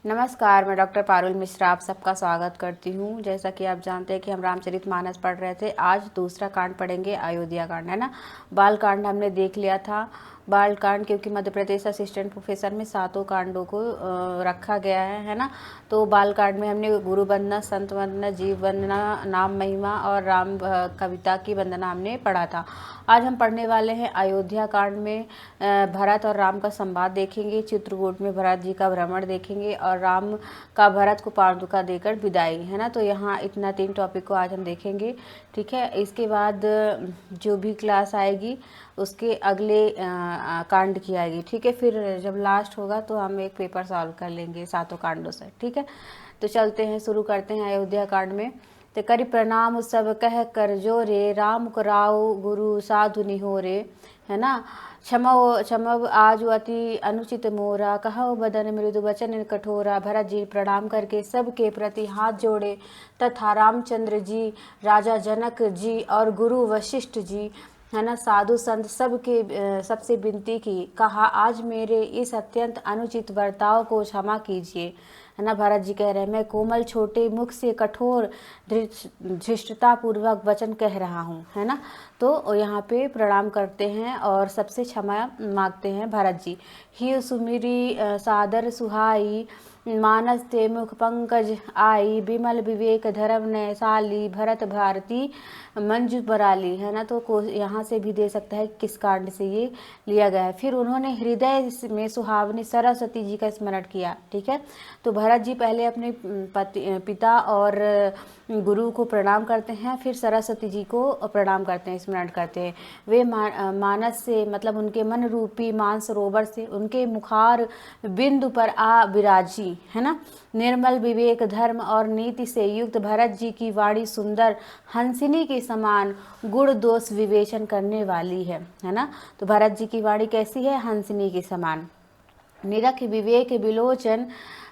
नमस्कार, मैं डॉक्टर पारुल मिश्रा आप सबका स्वागत करती हूँ। जैसा कि आप जानते हैं कि हम रामचरितमानस पढ़ रहे थे। आज दूसरा कांड पढ़ेंगे, अयोध्या कांड, है ना। बाल कांड हमने देख लिया था। बाल कांड क्योंकि मध्य प्रदेश असिस्टेंट प्रोफेसर में 7 कांडों को रखा गया है ना। तो बाल कांड में हमने गुरु वंदना, संत वंदना, जीव वंदना, नाम महिमा और राम कविता की वंदना हमने पढ़ा था। आज हम पढ़ने वाले हैं अयोध्या कांड में भरत और राम का संवाद देखेंगे। चित्रकूट में भरत जी का भ्रमण देखेंगे और राम का भरत को पादुका देकर विदाई, है ना। तो यहाँ इतना 3 टॉपिक को आज हम देखेंगे, ठीक है। इसके बाद जो भी क्लास आएगी उसके अगले कांड की आएगी, ठीक है। फिर जब लास्ट होगा तो हम एक पेपर सॉल्व कर लेंगे 7 कांडों से, ठीक है। तो चलते हैं, शुरू करते हैं अयोध्या कांड में। ते करि प्रणाम सब कह कर जोरे, राम कराओ गुरु साधु निहोरे, है ना। क्षमव आज अति अनुचित मोरा, कहो बदन मृदु वचन कठोरा। भरत जी प्रणाम करके सबके प्रति हाथ जोड़े तथा रामचंद्र जी, राजा जनक जी और गुरु वशिष्ठ जी, है ना, साधु संत सबसे विनती की। कहा आज मेरे इस अत्यंत अनुचित बर्ताव को क्षमा कीजिए, है ना। भरत जी कह रहे हैं मैं कोमल छोटे मुख से कठोर धृष्टता पूर्वक वचन कह रहा हूँ, है ना। तो यहाँ पे प्रणाम करते हैं और सबसे क्षमा मांगते हैं भरत जी। ही सुमिरी सादर सुहाई, मानस ते मुख पंकज आई। विमल विवेक धर्म ने साली, भरत भारती मंजू बराली, है ना। तो यहाँ से भी दे सकता है किस कांड से ये लिया गया है। फिर उन्होंने हृदय में सुहावनी सरस्वती जी का स्मरण किया, ठीक है। तो भरत जी पहले अपने पिता और गुरु को प्रणाम करते हैं, फिर सरस्वती जी को प्रणाम करते हैं, स्मरण करते हैं। वे मानस से मतलब उनके मन रूपी मानसरोवर से उनके मुखार बिंदु पर आ विराजी, है ना। निर्मल विवेक धर्म और नीति से युक्त भरत जी की वाणी सुंदर हंसिनी के समान गुण दोष विवेचन करने वाली है ना। तो भरत जी की वाणी कैसी है? हंसिनी के समान। निरख विवेक विलोचन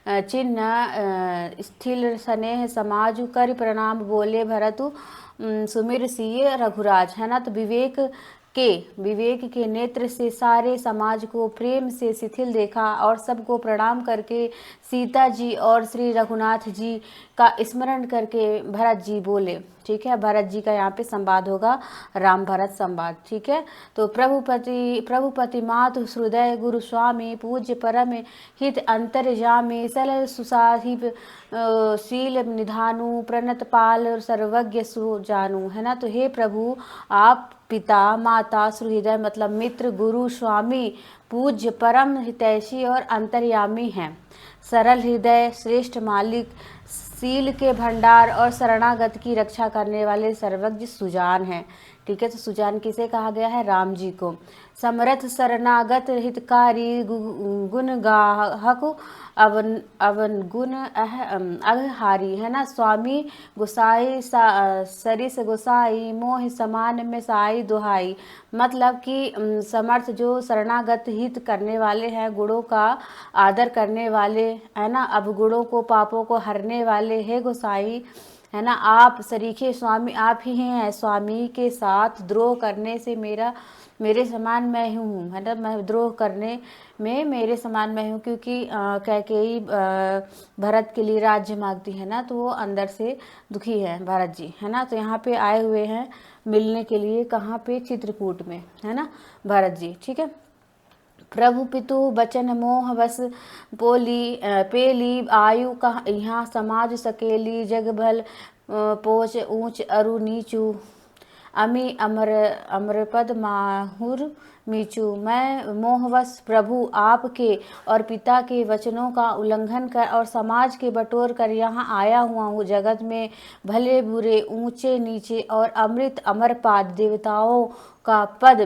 चिन्ह स्थिल स्नेह समाजु कर प्रणाम बोले भरतु सुमिर सिय रघुराज, है ना। तो विवेक के नेत्र से सारे समाज को प्रेम से शिथिल देखा और सबको प्रणाम करके सीता जी और श्री रघुनाथ जी का स्मरण करके भरत जी बोले, ठीक है। भरत जी का यहाँ पे संवाद होगा, राम भरत संवाद, ठीक है। तो प्रभुपति मातु हृदय गुरु स्वामी, पूज्य परम हित अंतर्यामी, सल सुसाहिब शील निधानु, प्रणत पाल सर्वज्ञ सुजानु, है ना। तो हे प्रभु, आप पिता माता सुहृदय मतलब मित्र, गुरु, स्वामी, पूज्य, परम हितैषी और अंतर्यामी हैं। सरल हृदय, श्रेष्ठ मालिक, सील के भंडार और शरणागत की रक्षा करने वाले सर्वज्ञ सुजान हैं, ठीक है। तो सुजान किसे कहा गया है? राम जी को। समरथ शरणागत हितकारी, गुण गाहक अवन गुण अगहारी, है ना। स्वामी गुसाई सरिस गुसाई, मोह समान में साई दुहाई। मतलब कि समर्थ जो शरणागत हित करने वाले हैं, गुणों का आदर करने वाले, है ना, अवगुणों को पापों को हरने वाले है गोसाई, है ना। आप सरीखे स्वामी आप ही हैं। स्वामी के साथ द्रोह करने से मेरे समान मैं हूँ, है ना। मैं द्रोह करने में मेरे समान मैं हूँ, क्योंकि कैकेयी भरत के लिए राज्य मांगती है ना, तो वो अंदर से दुखी है भरत जी, है ना। तो यहाँ पे आए हुए हैं मिलने के लिए, कहाँ पे? चित्रकूट में, है ना, भरत जी, ठीक है। प्रभु पितु बचन मोह बस पोली पेली, आयु का यहाँ समाज सकेली, जग भल पोच ऊंच अरु नीचू, अमी अमरपद माहुर मीचू। मैं मोहवश प्रभु आपके और पिता के वचनों का उल्लंघन कर और समाज के बटोर कर यहाँ आया हुआ हूँ। जगत में भले बुरे, ऊंचे नीचे और अमृत अमरपाद, देवताओं का पद,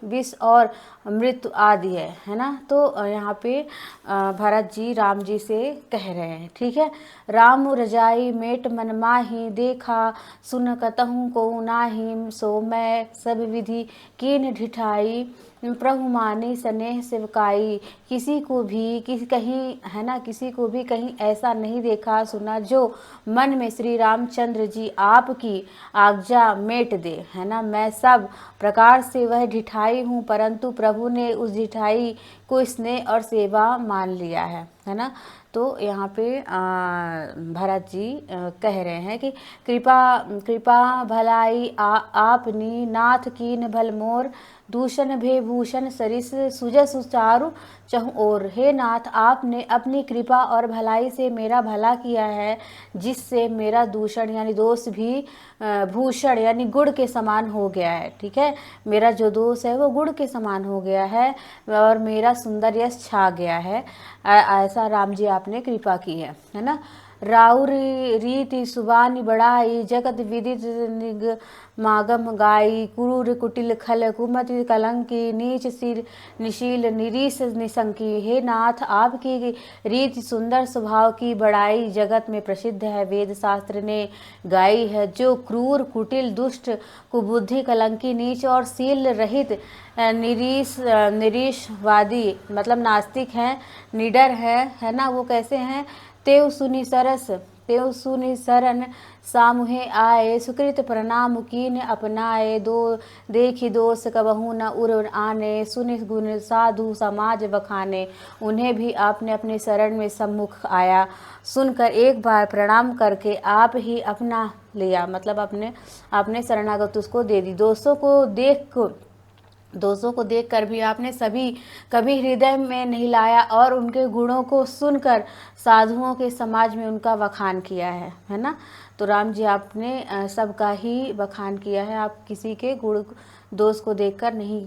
विष और मृत्यु आदि है ना। तो यहाँ पे भरत जी राम जी से कह रहे हैं, ठीक है। राम रजाई मेट मन माही, देखा सुन कतहु को नाही, सो मैं सब विधि कीन ढिठाई, प्रभु माने स्नेह सेवकाई। किसी को भी कहीं, है ना, किसी को भी कहीं ऐसा नहीं देखा सुना जो मन में श्री रामचंद्र जी आपकी आज्ञा मेट दे, है ना। मैं सब प्रकार से वह ढिठाई हूँ, परंतु प्रभु ने उस ढिठाई को स्नेह और सेवा मान लिया है है ना। तो यहाँ पे भरत जी कह रहे हैं कि कृपा कृपा भलाई आपनी नाथ कीन भल मोर, दूषण भे भूषण सरिस सुजय सुचारु चहु ओर। हे नाथ, आपने अपनी कृपा और भलाई से मेरा भला किया है, जिससे मेरा दूषण यानी दोष भी भूषण यानी गुड़ के समान हो गया है। ठीक है, मेरा जो दोष है वो गुड़ के समान हो गया है और मेरा सुंदर यश छा गया है। ऐसा राम जी आपने कृपा की है ना। राउर रीति सुबानी बढ़ाई, जगत विदित निग मागम गाई, क्रूर कुटिल खल कुमति कलंकी, नीच सिर निशील निरीश निसंकी। हे नाथ, आपकी रीति सुंदर स्वभाव की बड़ाई जगत में प्रसिद्ध है, वेद शास्त्र ने गाई है। जो क्रूर कुटिल दुष्ट कुबुद्धि कलंकी नीच और शील रहित निरीशवादी मतलब नास्तिक हैं, निडर है ना, वो कैसे हैं। तेव सुनि सरन सामुहे आए, सुकृत प्रणाम कीन अपनाए, दो देखी दोष कबहू न उर आने, सुनि गुण साधु समाज बखाने। उन्हें भी आपने अपने शरण में सम्मुख आया, सुनकर एक बार प्रणाम करके आप ही अपना लिया, मतलब आपने शरणागत उसको दे दी। दोषों को देखकर भी आपने कभी हृदय में नहीं लाया और उनके गुणों को सुनकर साधुओं के समाज में उनका बखान किया है ना। तो राम जी आपने सबका ही बखान किया है, आप किसी के गुण दोष को देखकर नहीं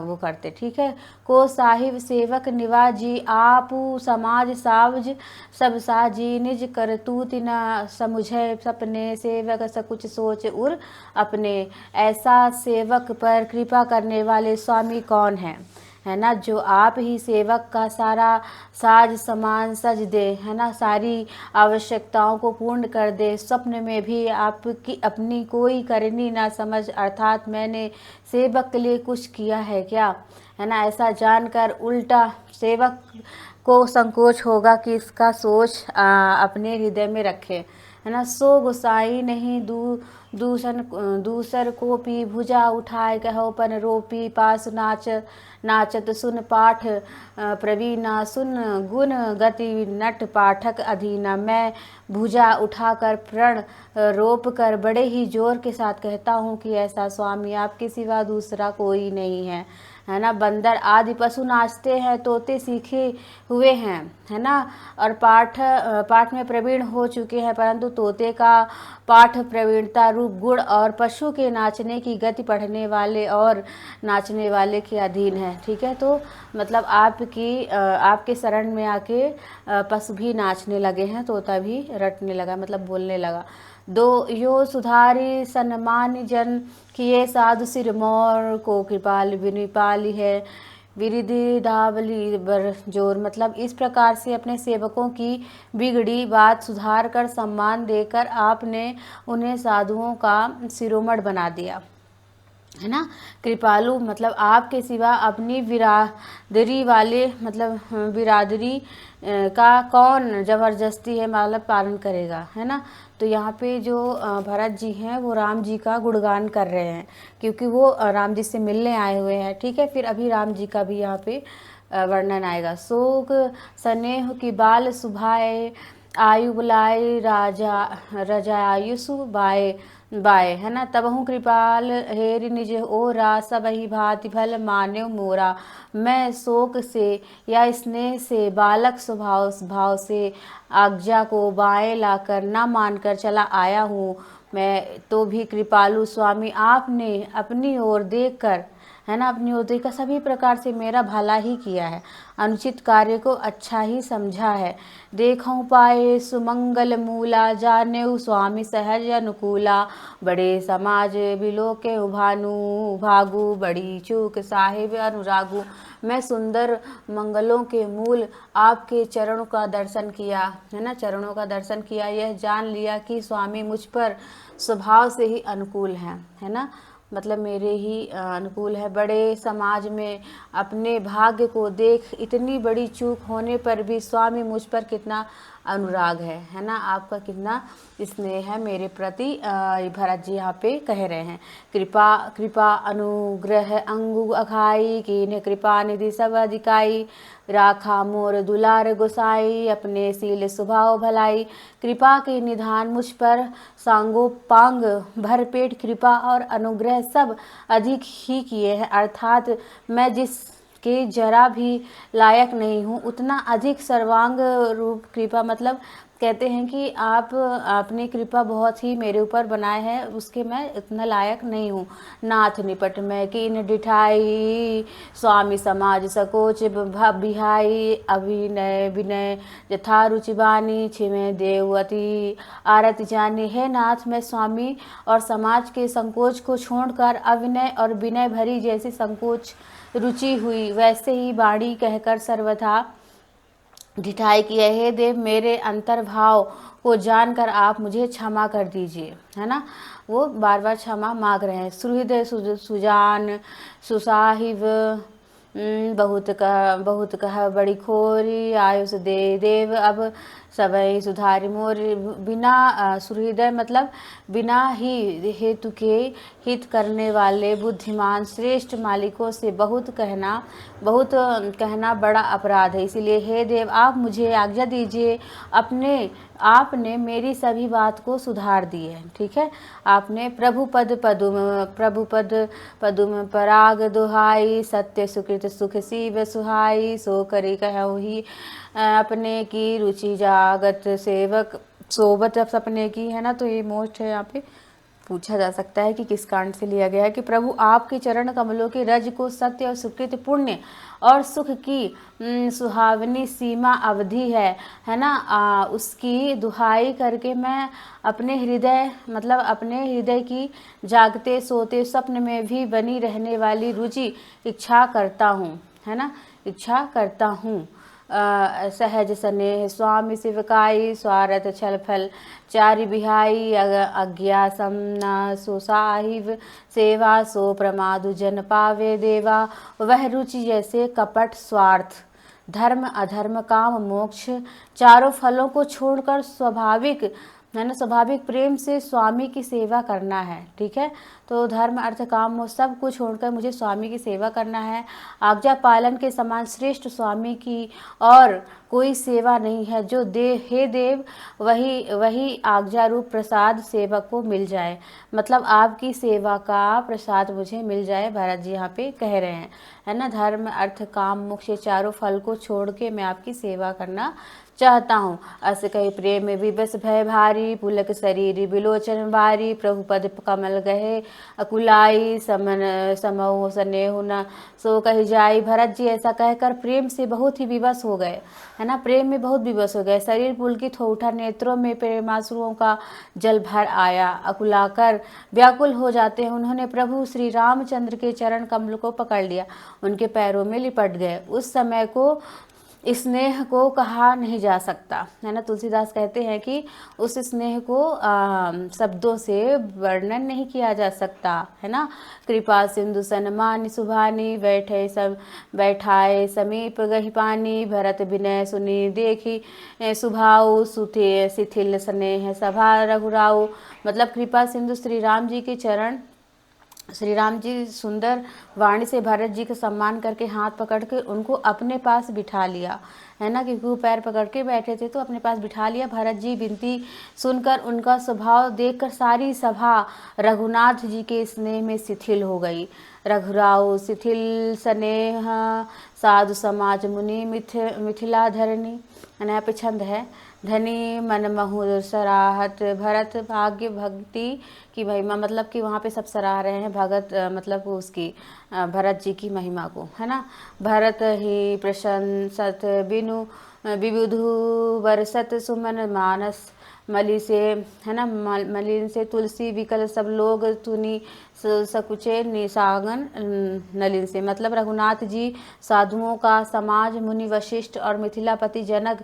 वो करते। ठीक है। को साहिब सेवक निवाजी, आपू समाज सावज सब साजी, निज करतूत न समुझे सपने, सेवक सकुच सोच उर अपने। ऐसा सेवक पर कृपा करने वाले स्वामी कौन है ना, जो आप ही सेवक का सारा साज सामान सज दे, है ना, सारी आवश्यकताओं को पूर्ण कर दे, स्वप्न में भी आपकी अपनी कोई करनी ना समझ, अर्थात मैंने सेवक के लिए कुछ किया है क्या, है ना। ऐसा जानकर उल्टा सेवक को संकोच होगा कि इसका सोच अपने हृदय में रखे, है ना। सो गुसाई नहीं दूसर को पी, भुजा उठाए कहो पन रोपी, पास नाचत सुन पाठ प्रवीणा, सुन गुण गति नट पाठक अधीना। मैं भुजा उठाकर प्रण रोप कर बड़े ही जोर के साथ कहता हूँ कि ऐसा स्वामी आपके सिवा दूसरा कोई नहीं है ना। बंदर आदि पशु नाचते हैं, तोते सीखे हुए हैं, है ना, और पाठ में प्रवीण हो चुके हैं, परंतु तोते का पाठ प्रवीणता रूप गुण और पशु के नाचने की गति पढ़ने वाले और नाचने वाले के अधीन है। ठीक है। तो मतलब आपके शरण में आके पशु भी नाचने लगे हैं, तोता भी रटने लगा, मतलब बोलने लगा। दो यो सुधारी सन्मान जन किए, साधु सिर मोर को कृपाल विनिपाली है, विरिधि धावली बर जोर। मतलब इस प्रकार से अपने सेवकों की बिगड़ी बात सुधार कर सम्मान देकर आपने उन्हें साधुओं का शिरोमणि बना दिया, है ना। कृपालु मतलब आपके सिवा अपनी बिरादरी वाले, मतलब बिरादरी का कौन जबरदस्ती है मतलब पालन करेगा, है ना। तो यहाँ पे जो भरत जी हैं वो राम जी का गुणगान कर रहे हैं, क्योंकि वो राम जी से मिलने आए हुए हैं। ठीक है। फिर अभी राम जी का भी यहाँ पे वर्णन आएगा। शोक स्नेह की बाल सुभाए, आयु बुलाए रजायुसु बाए, है ना। तबहु कृपाल हेरि निज ओरा, सबहि भांति भल मान्यो मोरा। मैं शोक से या स्नेह से बालक भाव से आज्ञा को बाएं लाकर न मानकर चला आया हूँ मैं, तो भी कृपालु स्वामी आपने अपनी ओर देखकर, है ना, अपनी ओर देखकर सभी प्रकार से मेरा भला ही किया है, अनुचित कार्य को अच्छा ही समझा है। देखऊं पाए सुमंगल मूला, जानेऊ स्वामी सहज अनुकूला। बड़े समाज बिलोके भागु, बड़ी चूक साहिब अनुरागु। मैं सुंदर मंगलों के मूल आपके चरणों का दर्शन किया, है ना, चरणों का दर्शन किया, यह जान लिया कि स्वामी मुझ पर स्वभाव से ही अनुकूल हैं, है ना, मतलब मेरे ही अनुकूल है। बड़े समाज में अपने भाग्य को देख इतनी बड़ी चूक होने पर भी स्वामी मुझ पर कितना अनुराग है ना, आपका कितना स्नेह है मेरे प्रति, भरत जी यहाँ पे कह रहे हैं। कृपा अनुग्रह अंगु अखाई, कीन्ह कृपा निधि सब अधिकाई, राखा मोर दुलार गोसाई, अपने सील स्वभाव भलाई, कृपा के निधान मुझ पर, सांगोपांग भरपेट कृपा और अनुग्रह सब अधिक ही किए हैं। अर्थात मैं जिसके जरा भी लायक नहीं हूँ, उतना अधिक सर्वांग रूप कृपा, मतलब कहते हैं कि आप अपनी कृपा बहुत ही मेरे ऊपर बनाए हैं, उसके मैं इतना लायक नहीं हूँ। नाथ निपट मैं कीन डिठाई, स्वामी समाज सकोच बिहाई, अभिनय विनय यथा रुचि बानी, छिमे देवती आरती जानी। है नाथ, मैं स्वामी और समाज के संकोच को छोड़कर अभिनय और विनय भरी जैसी संकोच रुचि हुई, वैसे ही वाणी कहकर सर्वथा ढिठाई की। हे देव, मेरे अंतर्भाव को जानकर आप मुझे क्षमा कर दीजिए, है ना। वो बार बार क्षमा मांग रहे हैं। सुहृदय सुजान सुसाहिब, बहुत कह बड़ी खोरी, आयुष दे देव अब सबई सुधारी मोरी। बिना सुहृदय मतलब बिना ही हेतु के हित करने वाले बुद्धिमान श्रेष्ठ मालिकों से बहुत कहना बड़ा अपराध है। इसीलिए हे देव, आप मुझे आज्ञा दीजिए। आपने मेरी सभी बात को सुधार दी है, ठीक है। आपने प्रभुपद पदुम पराग दुहाई, सत्य सुकृत सुख सीव सुहाई, सो करी कहूँ ही अपने की रुचि जागत सेवक सोबत सपने की, है ना। तो ये मोस्ट है, यहाँ पे पूछा जा सकता है कि किस कांड से लिया गया है कि प्रभु आपके चरण कमलों के रज को सत्य और सुकृत पुण्य और सुख की सुहावनी सीमा अवधि है ना। उसकी दुहाई करके मैं अपने हृदय की जागते सोते स्वप्न में भी बनी रहने वाली रुचि इच्छा करता हूँ, है ना, इच्छा करता हूँ। सहज स्नेह स्वामी शिवकाई, स्वार्थ छल फल चारि बिहाई, अज्ञा समना सुसाहिब सेवा, सो प्रमादु जन पावे देवा। वह रुचि जैसे कपट स्वार्थ धर्म अधर्म काम मोक्ष चारों फलों को छोड़कर स्वाभाविक प्रेम से स्वामी की सेवा करना है, ठीक है। तो धर्म अर्थ काम मोक्ष सब कुछ छोड़कर मुझे स्वामी की सेवा करना है। आज्ञा पालन के समान श्रेष्ठ स्वामी की और कोई सेवा नहीं है। जो हे देव, वही आज्ञा रूप प्रसाद सेवक को मिल जाए, मतलब आपकी सेवा का प्रसाद मुझे मिल जाए। भरत जी यहाँ पे कह रहे हैं, है ना। धर्म अर्थ काम मोक्ष चारों फल को छोड़ के मैं आपकी सेवा करना चाहता हूँ। अस कही प्रेम विवश भय भारी, पुलक शरीर बिलोचन बारी, प्रभुपद कमल गहे अकुलाई, समऊ स्नेहु न सो कही जाई। भरत जी ऐसा कहकर प्रेम से बहुत ही विवश हो गए, है ना, प्रेम में बहुत विवश हो गए। शरीर पुलकित हो उठा, नेत्रों में प्रेमाश्रुओं का जल भर आया, अकुलाकर व्याकुल हो जाते हैं। उन्होंने प्रभु श्री रामचंद्र के चरण कमल को पकड़ लिया, उनके पैरों में लिपट गए। उस समय को स्नेह को कहा नहीं जा सकता, है ना। तुलसीदास कहते हैं कि उस स्नेह को शब्दों से वर्णन नहीं किया जा सकता, है ना। कृपा सिंधु सनमानि सुभानी, बैठाए समीप गहि पानी, भरत विनय सुनी देखी सुभाऊ, सुथे शिथिल स्नेह सभा रघुराऊ। मतलब कृपा सिंधु श्री राम जी के चरण, श्री राम जी सुंदर वाणी से भरत जी का सम्मान करके हाथ पकड़ के उनको अपने पास बिठा लिया, है ना, क्योंकि वो पैर पकड़ के बैठे थे तो अपने पास बिठा लिया। भरत जी विनती सुनकर, उनका स्वभाव देखकर सारी सभा रघुनाथ जी के स्नेह में शिथिल हो गई। रघुराऊ शिथिल स्नेह साधु समाज मुनि मिथिला धरणी, यहाँ पे छंद है। धनी मन महु सराहत, भरत भाग्य भक्ति की महिमा, मतलब कि वहाँ पे सब सराह रहे हैं भगत, मतलब उसकी भरत जी की महिमा को, है ना। भरत ही प्रशंसत बिनु विबुधु बरसत सुमन मानस, मलि से, है ना, मलिन से तुलसी विकल सब लोग तुनी सकुचे निसागन नलिन से। मतलब रघुनाथ जी साधुओं का समाज मुनि वशिष्ठ और मिथिलापति जनक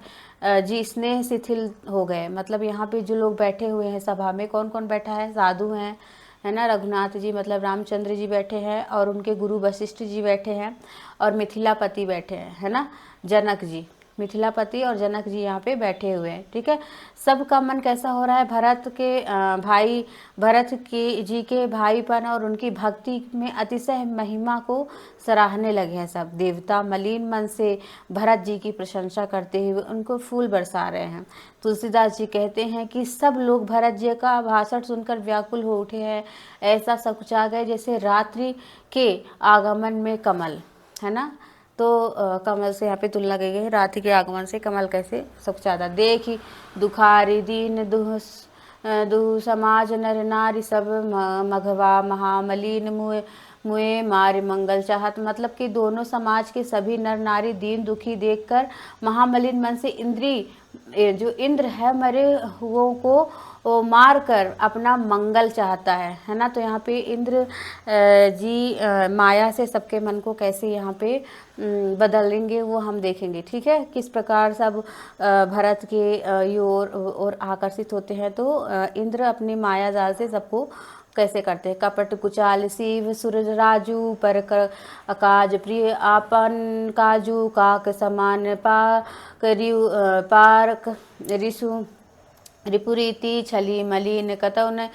जी स्नेह शिथिल हो गए। मतलब यहाँ पे जो लोग बैठे हुए हैं सभा में, कौन कौन बैठा है, साधु हैं, है ना, रघुनाथ जी मतलब रामचंद्र जी बैठे हैं, और उनके गुरु वशिष्ठ जी बैठे हैं, और मिथिलापति बैठे हैं, है ना, जनक जी, मिथिलापति और जनक जी यहाँ पे बैठे हुए हैं। ठीक है, सबका मन कैसा हो रहा है, भरत के भाई, भरत के जी के भाईपन और उनकी भक्ति में अतिशय महिमा को सराहने लगे हैं। सब देवता मलिन मन से भरत जी की प्रशंसा करते हुए उनको फूल बरसा रहे हैं। तुलसीदास जी कहते हैं कि सब लोग भरत जी का भाषण सुनकर व्याकुल हो उठे हैं, ऐसा सकुचा गए जैसे रात्रि के आगमन में कमल, है ना। तो कमल से यहाँ पे तुलना की गई है, रात्रि के आगमन से कमल कैसे सकुचाता। देखी दुखारी दीन दुह समाज नर नारी सब मघवा महामलिन मुए मुए मारे मंगल चाहत। मतलब कि दोनों समाज के सभी नर नारी दीन दुखी देखकर महामलिन मन से जो इंद्र है मरे हुओं को वो मार कर अपना मंगल चाहता है ना। तो यहाँ पे इंद्र जी माया से सबके मन को कैसे यहाँ पे बदलेंगे वो हम देखेंगे। ठीक है, किस प्रकार सब भरत के ओर आकर्षित होते हैं। तो इंद्र अपनी माया जाल से सबको कैसे करते हैं। कपट कुचाल शिव सूरज राजू पर अकाज प्रिय आपन काजू काक समान पारक ऋषु रिपुरीति छली मलिन कतौन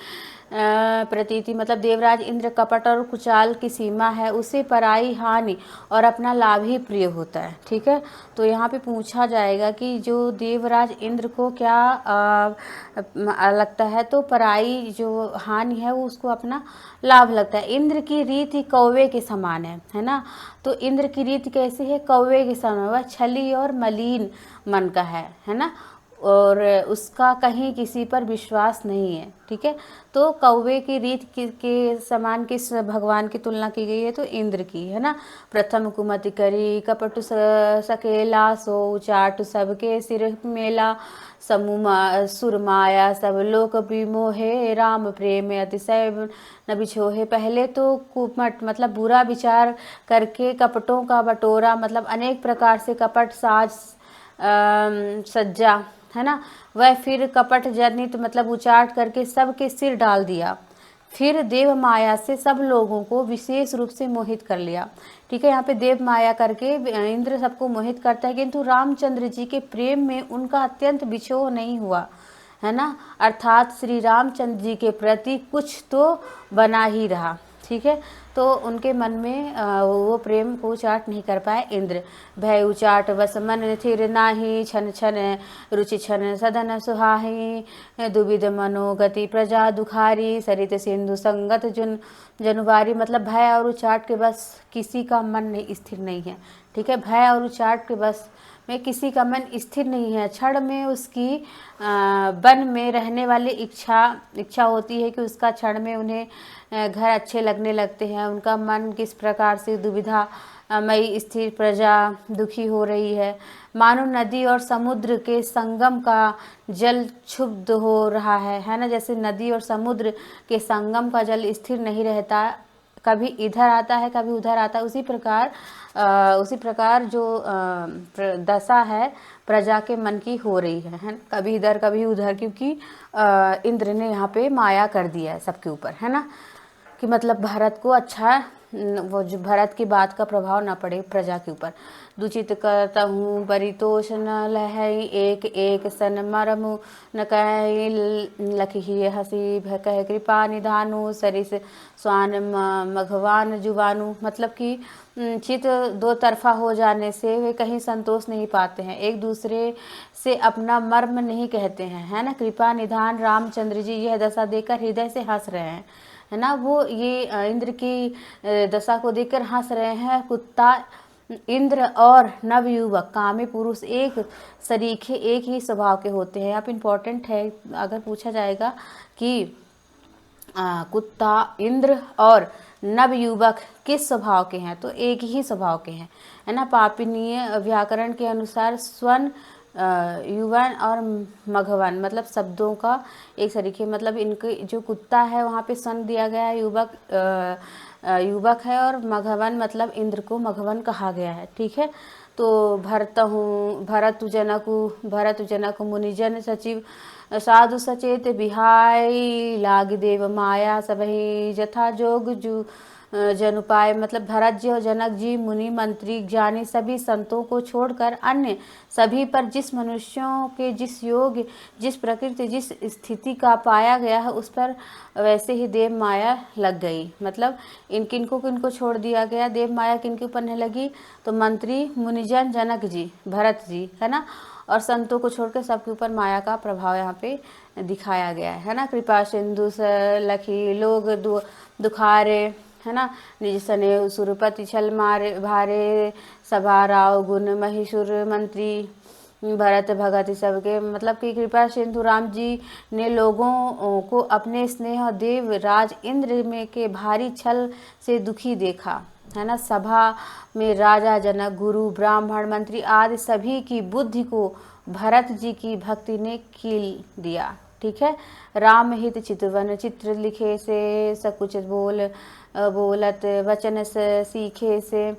प्रतीति। मतलब देवराज इंद्र कपट और कुचाल की सीमा है, उसे पराई हानि और अपना लाभ ही प्रिय होता है। ठीक है, तो यहाँ पे पूछा जाएगा कि जो देवराज इंद्र को क्या लगता है, तो पराई जो हानि है वो उसको अपना लाभ लगता है। इंद्र की रीति कौवे के समान है ना। तो इंद्र की रीति कैसी है, कौवे के समान, वह छली और मलिन मन का है ना, और उसका कहीं किसी पर विश्वास नहीं है। ठीक है, तो कौवे की रीत के समान किस भगवान की तुलना की गई है, तो इंद्र की, है ना। प्रथम कुमति करी कपटु सकेला सो चाटु सबके सिर मेला समूह सुरमाया सब लोक विमोहे राम प्रेम अतिशय न बिछोहे। पहले तो कुमट मतलब बुरा विचार करके कपटों का बटोरा, मतलब अनेक प्रकार से कपट साज सज्जा, है ना। वह फिर कपट जनित मतलब उचाट करके सबके सिर डाल दिया। फिर देव माया से सब लोगों को विशेष रूप से मोहित कर लिया। ठीक है, यहाँ पे देव माया करके इंद्र सबको मोहित करता है, किंतु रामचंद्र जी के प्रेम में उनका अत्यंत बिछोह नहीं हुआ, है ना। अर्थात श्री रामचंद्र जी के प्रति कुछ तो बना ही रहा। ठीक है, तो उनके मन में वो प्रेम को उचाट नहीं कर पाए इंद्र। भय उचाट बस मन थिर नाही छन छन रुचि छन सदन सुहाही दुविध मनोगति प्रजा दुखारी सरित सिंधु संगत जनुबारी। मतलब भय और उचाट के बस किसी का मन नहीं स्थिर नहीं है। ठीक है, भय और उचाट के बस में किसी का मन स्थिर नहीं है। क्षण में उसकी वन में रहने वाली इच्छा होती है कि उसका क्षण में उन्हें घर अच्छे लगने लगते हैं। उनका मन किस प्रकार से दुविधा मई स्थिर प्रजा दुखी हो रही है, मानो नदी और समुद्र के संगम का जल क्षुब्ध हो रहा है ना। जैसे नदी और समुद्र के संगम का जल स्थिर नहीं रहता, कभी इधर आता है कभी उधर आता है, उसी प्रकार जो दशा है प्रजा के मन की हो रही है कभी इधर कभी उधर, क्योंकि इंद्र ने यहाँ पे माया कर दिया है सबके ऊपर, है ना। कि मतलब भारत को अच्छा, वो जो भारत की बात का प्रभाव ना पड़े प्रजा के ऊपर। दूचित करता हूँ परितोष न लहई एक एक सन मरमु न कह लखी हसी कह कृपा निधानु सरिस स्वान मघवान जुबानु। मतलब कि चित दो तरफा हो जाने से वे कहीं संतोष नहीं पाते हैं, एक दूसरे से अपना मर्म नहीं कहते हैं, है ना। कृपा निधान रामचंद्र जी यह दशा देखकर हृदय से हंस रहे हैं, है ना। वो ये इंद्र की दशा को देखकर हंस रहे हैं। कुत्ता इंद्र और नवयुवक कामी पुरुष एक सरीखे एक ही स्वभाव के होते हैं। यहाँ पे इम्पोर्टेंट है, अगर पूछा जाएगा कि कुत्ता इंद्र और नवयुवक किस स्वभाव के हैं, तो एक ही स्वभाव के हैं, है ना। पापिनीय व्याकरण के अनुसार स्वन युवन और मघवन मतलब शब्दों का एक तरीके, मतलब इनके जो कुत्ता है वहाँ पे सन दिया गया है, युवक है, और मघवन मतलब इंद्र को मघवन कहा गया है। ठीक है, तो भरत जनक मुनिजन सचिव साधु सचेत बिहाई लाग देव माया सबही जथा जोग जनुपाय मतलब भरत जी और जनक जी मुनि मंत्री ज्ञानी सभी संतों को छोड़कर अन्य सभी पर जिस मनुष्यों के जिस योग जिस प्रकृति जिस स्थिति का पाया गया है उस पर वैसे ही देव माया लग गई। मतलब इन किनको किनको छोड़ दिया गया, देव माया किनके ऊपर नहीं लगी, तो मंत्री मुनिजन जनक जी भरत जी है ना, और संतों को छोड़कर सबके ऊपर माया का प्रभाव यहाँ पे दिखाया गया है ना। कृपा सिंधु लखी लोग दुखारे है ना, निज सने सुरपति छल मारे भारे सभा राव गुण महिषुर मंत्री भरत भगत सबके। मतलब कि कृपा सिंधु राम जी ने लोगों को अपने स्नेह और देव राज इंद्र में के भारी छल से दुखी देखा है ना। सभा में राजा जनक गुरु ब्राह्मण मंत्री आदि सभी की बुद्धि को भरत जी की भक्ति ने कील दिया। ठीक है। राम हित चितवन चित्र लिखे से सकुच बोलत वचन से सीखे से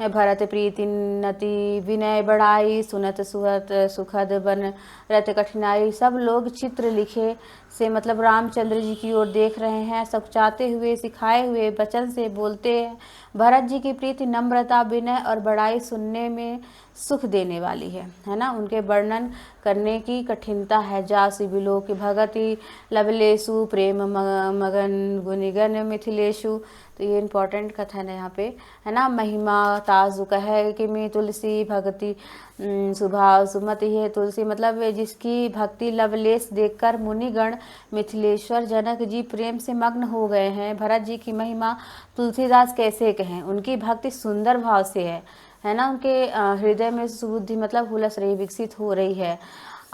भरत प्रीति नति विनय बढ़ाई सुनत सुहत सुखद बन रत कठिनाई। सब लोग चित्र लिखे से मतलब रामचंद्र जी की ओर देख रहे हैं, सकुचाते हुए सिखाए हुए वचन से बोलते हैं। भरत जी की प्रीति नम्रता विनय और बड़ाई सुनने में सुख देने वाली है ना। उनके वर्णन करने की कठिनता है। जासु बिलो की भगति लवलेशु प्रेम मगन गुनिगन मिथिलेशु। तो ये इम्पोर्टेंट कथन है यहाँ पे है ना। महिमा ताजु कहे कि मैं तुलसी भक्ति स्वभाव सुमति है तुलसी। मतलब जिसकी भक्ति लवलेश देखकर मुनिगण मिथिलेश्वर जनक जी प्रेम से मग्न हो गए हैं। भरत जी की महिमा तुलसीदास कैसे कहें, उनकी भक्ति सुंदर भाव से है ना। उनके हृदय में सुबुद्धि मतलब हुलस रही विकसित हो रही है।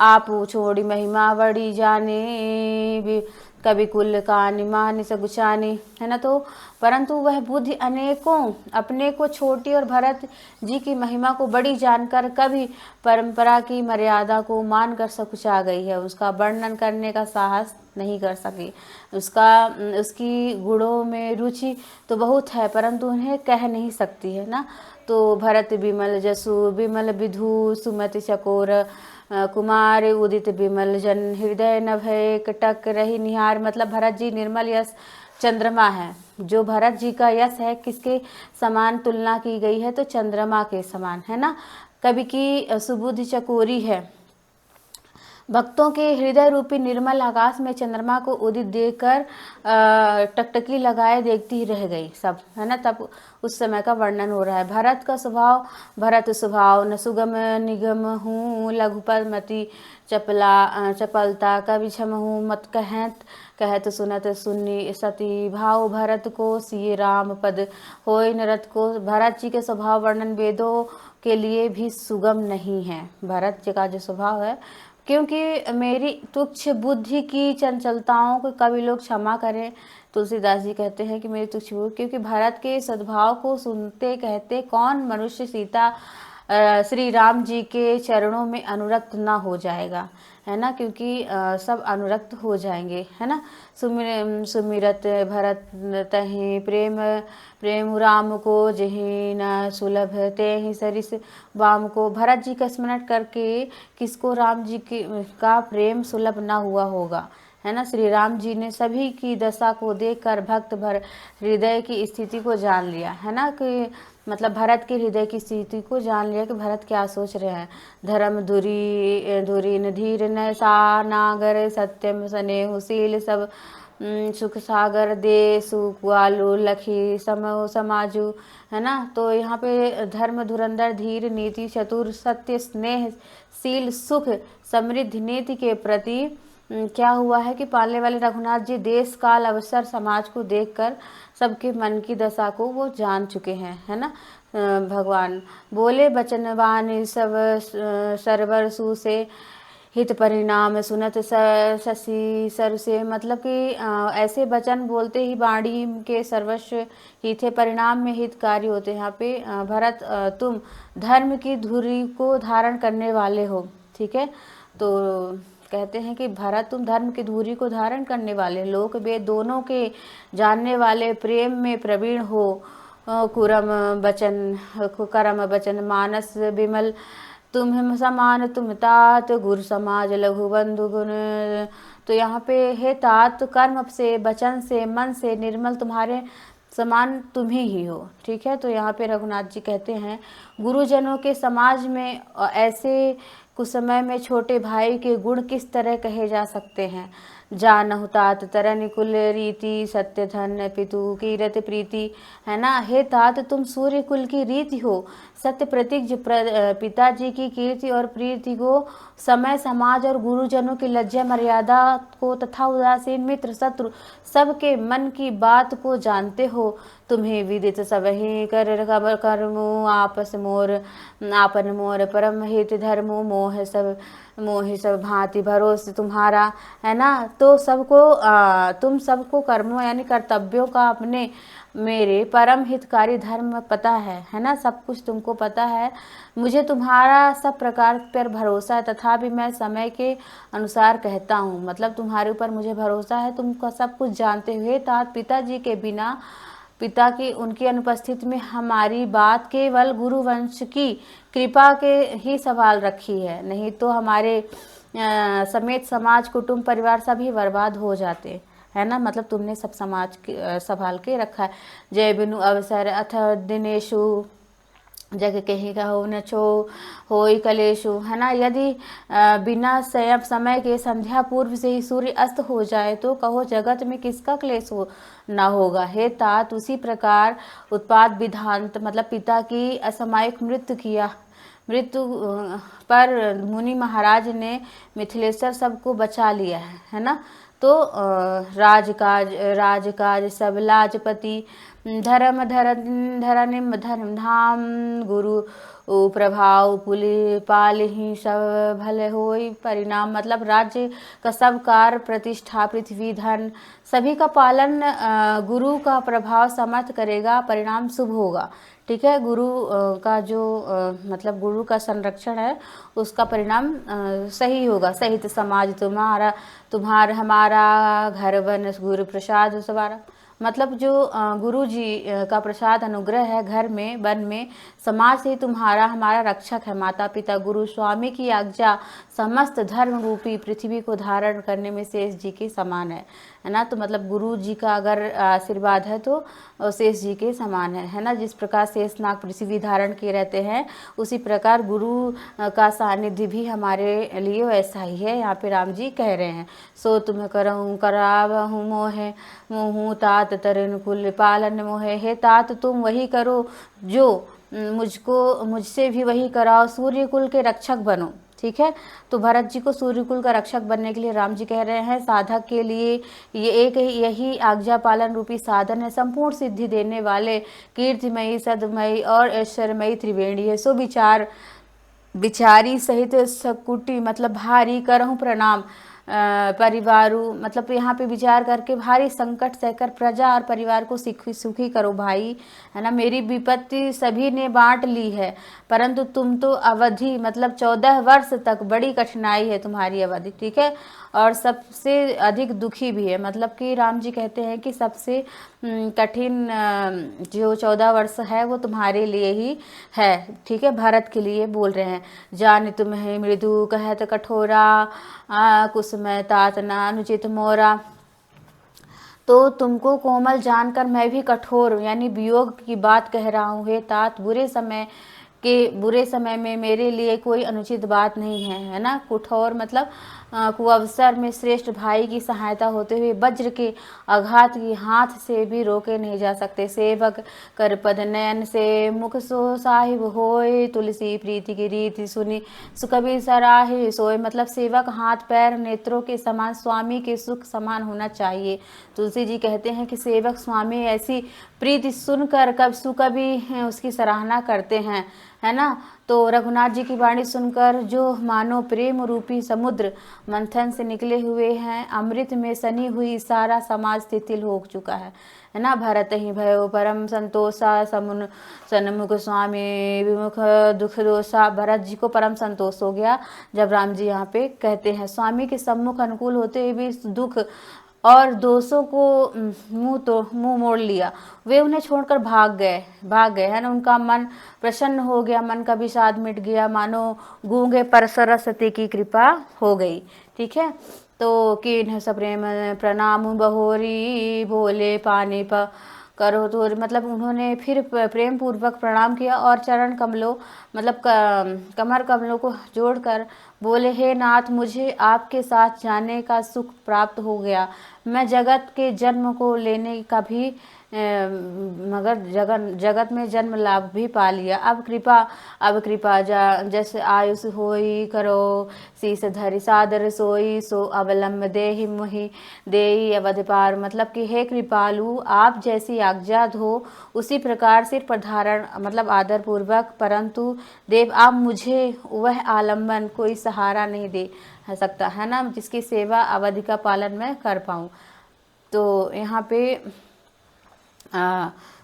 आप छोड़ी महिमा बड़ी जाने कवि कुल कानि मानि सगुचानी है ना। तो परंतु वह बुद्धि अनेकों अपने को छोटी और भरत जी की महिमा को बड़ी जानकर कभी परंपरा की मर्यादा को मानकर सकुचा गई है। उसका वर्णन करने का साहस नहीं कर सकी। उसकी गुणों में रुचि तो बहुत है परंतु उन्हें कह नहीं सकती है ना। तो भरत विमल जसु विमल विधु सुमति चकोर कुमार उदित विमल जन हृदय नभय कटक रही निहार। मतलब भरत जी निर्मल यश चंद्रमा है। जो भरत जी का यश है किसके समान तुलना की गई है, तो चंद्रमा के समान है ना। कवि की सुबुद्धि चकोरी है। भक्तों के हृदय रूपी निर्मल आकाश में चंद्रमा को उदित देखकर टकटकी लगाए देखती रह गई सब है ना। तब उस समय का वर्णन हो रहा है। भरत का स्वभाव भरत स्वभाव न सुगम निगम हूँ लघुपद मति चपलता कवि क्षम हूँ मत कहत सुनत सुन्नी सती भाव भरत को सिए राम पद होय नरत को। भरत जी के स्वभाव वर्णन वेदों के लिए भी सुगम नहीं है। भरत जी का जो स्वभाव है, क्योंकि मेरी तुच्छ बुद्धि की चंचलताओं को कवि लोग क्षमा करें। तुलसीदास जी कहते हैं कि मेरी तुच्छ बुद्धि, क्योंकि भरत के सद्भाव को सुनते कहते कौन मनुष्य सीता श्री राम जी के चरणों में अनुरक्त ना हो जाएगा है ना। क्योंकि सब अनुरक्त हो जाएंगे है ना। सुमिरत भरत तहि प्रेम प्रेम राम को जही न सुलभ तेहि सरिस वाम को। भरत जी का स्मरण करके किसको राम जी का प्रेम सुलभ ना हुआ होगा है ना। श्री राम जी ने सभी की दशा को देखकर भक्त भर हृदय की स्थिति को जान लिया है ना। कि मतलब भरत के हृदय की स्थिति को जान लिया कि भरत क्या सोच रहे हैं। धर्म धुरी न धीर न सा नागर सत्यम स्नेहशील सब सुख सागर दे सुक्वालु लखी समो समाजु है ना। तो यहाँ पे धर्म धुरंधर धीर नीति चतुर सत्य स्नेहशील सुख समृद्धि नीति के प्रति क्या हुआ है कि पालने वाले रघुनाथ जी देश काल अवसर समाज को देखकर सबके मन की दशा को वो जान चुके हैं है ना। भगवान बोले बचनवान सब सरवर सु से हित परिणाम सुनत शशि सर से। मतलब कि ऐसे वचन बोलते ही वाणी के सर्वस्व हित है, परिणाम में हितकारी होते हैं। यहाँ पे भरत तुम धर्म की धुरी को धारण करने वाले हो। ठीक है। तो कहते हैं कि भरत तुम धर्म की धुरी को धारण करने वाले, लोक वेद दोनों के जानने वाले, प्रेम में प्रवीण हो, करम वचन मानस विमल तुम समान तुम तात गुरु समाज लघु बंधु गुण। तो यहाँ पे हे तात कर्म से वचन से मन से निर्मल तुम्हारे समान तुम्हें ही हो। ठीक है, तो यहाँ पे रघुनाथ जी कहते हैं गुरुजनों के समाज में ऐसे कुछ समय में छोटे भाई के गुण किस तरह कहे जा सकते हैं। जानहु तात तरन कुल रीति, सत्य धन पितु कीरत प्रीति, है ना। हे तात तुम सूर्य कुल की रीति हो, सत्य प्रतीक पिताजी की कीर्ति और प्रीति को, समय समाज और गुरुजनों की लज्जा मर्यादा को तथा उदासीन मित्र शत्रु सबके मन की बात को जानते हो। तुम्हें विदित सबहि कर कर्मो आपस मोर, आपन मोर परम हित धर्मो, मोह सब भांति भरोसे तुम्हारा, है ना। तो तुम सबको कर्मों यानी कर्तव्यों का अपने मेरे परम हितकारी धर्म पता है ना। सब कुछ तुमको पता है, मुझे तुम्हारा सब प्रकार पर भरोसा है, तथापि मैं समय के अनुसार कहता हूँ। मतलब तुम्हारे ऊपर मुझे भरोसा है, तुम सब कुछ जानते हुए तात पिताजी के बिना, पिता की उनकी अनुपस्थिति में हमारी बात केवल गुरुवंश की कृपा के ही संभाल रखी है, नहीं तो हमारे समेत समाज कुटुंब परिवार सभी बर्बाद हो जाते, है ना। मतलब तुमने सब समाज के संभाल के रखा है। जय बिनु अवसर अथ दिनेशु, जग कहीं कहो न छो होई कलेशु, है ना। यदि बिना समय के संध्या पूर्व से ही सूर्य अस्त हो जाए तो कहो जगत में किसका क्लेश हो ना होगा। हे तात उसी प्रकार उत्पाद विधांत मतलब पिता की असामयिक मृत्यु पर मुनि महाराज ने मिथिलेश्वर सबको बचा लिया है ना। तो राजकाज सब लाजपति, धर्म धर्म धाम, गुरु प्रभाव पुलि पाल ही सब भले होई परिणाम। मतलब राज्य का सब कार्य प्रतिष्ठा पृथ्वी धन सभी का पालन गुरु का प्रभाव समर्थ करेगा, परिणाम शुभ होगा। ठीक है, गुरु का जो मतलब गुरु का संरक्षण है उसका परिणाम सही होगा। सहित समाज तुम्हारा हमारा घर वन गुरु प्रसाद सवारा। मतलब जो गुरु जी का प्रसाद अनुग्रह है घर में वन में, समाज से तुम्हारा हमारा रक्षक है। माता पिता गुरु स्वामी की आज्ञा समस्त धर्म रूपी पृथ्वी को धारण करने में शेष जी के समान है ना। तो मतलब गुरु जी का अगर आशीर्वाद है तो शेष जी के समान है ना। जिस प्रकार शेषनाग पृथ्वी धारण किए रहते हैं उसी प्रकार गुरु का सानिध्य भी हमारे लिए वैसा ही है। यहाँ पे राम जी कह रहे हैं सो तुम्हें करहूँ करावहूँ मोहे, मोहूँ तात तरन कुल पालन मोहे। हे तात तुम वही करो जो मुझसे भी वही कराओ, सूर्य कुल के रक्षक बनो। ठीक है, तो भरत जी को सूर्यकुल का रक्षक बनने के लिए राम जी कह रहे हैं साधक के लिए ये यही आज्ञा पालन रूपी साधन है, संपूर्ण सिद्धि देने वाले कीर्तिमयी सदमयी और ऐश्वर्यमयी त्रिवेणी है। सो विचारी सहित सकुटी मतलब भारी करहूँ प्रणाम, परिवारू मतलब यहाँ पे विचार करके भारी संकट सहकर प्रजा और परिवार को सुखी करो भाई, है ना। मेरी विपत्ति सभी ने बांट ली है, परंतु तुम तो अवधि मतलब 14 वर्ष तक बड़ी कठिनाई है तुम्हारी अवधि। ठीक है, और सबसे अधिक दुखी भी है। मतलब कि राम जी कहते हैं कि सबसे कठिन जो 14 वर्ष है वो तुम्हारे लिए ही है। ठीक है, भारत के लिए बोल रहे हैं। जान तुम्हें मृदु कहत कठोरा, कुसुम तात ना अनुचित मोरा। तो तुमको कोमल जानकर मैं भी कठोर यानी वियोग की बात कह रहा हूँ। हे तात बुरे समय में मेरे लिए कोई अनुचित बात नहीं है ना। कठोर मतलब कुअवसर में श्रेष्ठ भाई की सहायता होते हुए वज्र के आघात की हाथ से भी रोके नहीं जा सकते। सेवक कर पद नयन से मुख सो साहिब होए, तुलसी प्रीति की रीति सुनी सुकबीर सराहे सोए। मतलब सेवक हाथ पैर नेत्रों के समान स्वामी के सुख समान होना चाहिए। तुलसी जी कहते हैं कि सेवक स्वामी ऐसी प्रीति सुनकर कब सुकबी उसकी सराहना करते हैं, है ना। तो रघुनाथ जी की वाणी सुनकर जो मानो प्रेम रूपी समुद्र मंथन से निकले हुए हैं, अमृत में सनी हुई सारा समाज तितिल हो चुका है ना। भरत ही भयो परम संतोषा, समुन सन्मुख स्वामी विमुख दुख दोषा। भरत जी को परम संतोष हो गया जब राम जी यहाँ पे कहते हैं स्वामी के सम्मुख अनुकूल होते हुए भी दुख और दोषों को मुंह मोड़ लिया। वे उन्हें छोड़कर भाग गए है ना। उनका मन प्रसन्न हो गया, मन का विषाद मिट गया, मानो गूंगे पर सरस्वती की कृपा हो गई। ठीक है, तो किन्ह सप्रेम प्रणाम बहोरी, भोले पानी प करो। तो मतलब उन्होंने फिर प्रेम पूर्वक प्रणाम किया और चरण कमलों मतलब कमर कमलों को जोड़कर बोले, हे नाथ, मुझे आपके साथ जाने का सुख प्राप्त हो गया। मैं जगत के जन्म को लेने का भी मगर जगत में जन्म लाभ भी पा लिया। अब कृपा जैसे आयुष होई करो, शीस धरि सादर सोई, सो अवलंब देहि मोहि देई अवध पार। मतलब कि हे कृपालु, आप जैसी आज्ञा हो उसी प्रकार सिर पर धारण मतलब आदर पूर्वक, परंतु देव आप मुझे वह आलम्बन कोई सहारा नहीं दे सकता है ना, जिसकी सेवा अवधि का पालन मैं कर पाऊँ। तो यहाँ पे